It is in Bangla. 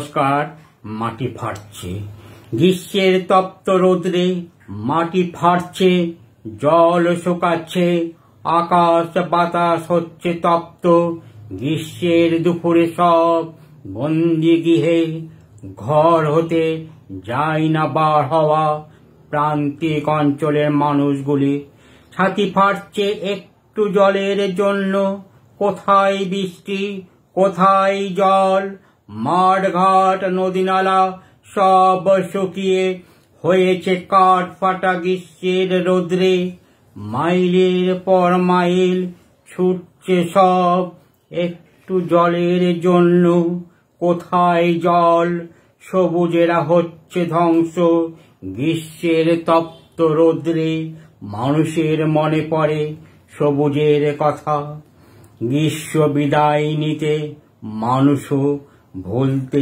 নমস্কার। মাটি ফাটছে, গ্রীষ্মের তপ্ত রোদ্রে মাটি ফাটছে, জল শুকাচ্ছে, আকাশ বাতাস হচ্ছে তপ্ত। গ্রীষ্মের দুপুরে সব বন্দি গৃহে, ঘর হতে যায় না বার হওয়া। প্রান্তিক অঞ্চলের মানুষগুলি ছাতি ফাটছে একটু জলের জন্য। কোথায় বৃষ্টি, কোথায় জল? মাঠ ঘাট নদী নালা সব শুকিয়ে হয়েছে কাঠ ফাটা গ্রীষ্মের রোদ্রে। মাইলের পর মাইল ছুটছে সব একটু জলের জন্য। কোথায় জল? সবুজেরা হচ্ছে ধ্বংস গ্রীষ্মের তপ্ত রোদ্রে। মানুষের মনে পড়ে সবুজের কথা। গ্রীষ্ম বিদায় নিতে মানুষও ভুলতে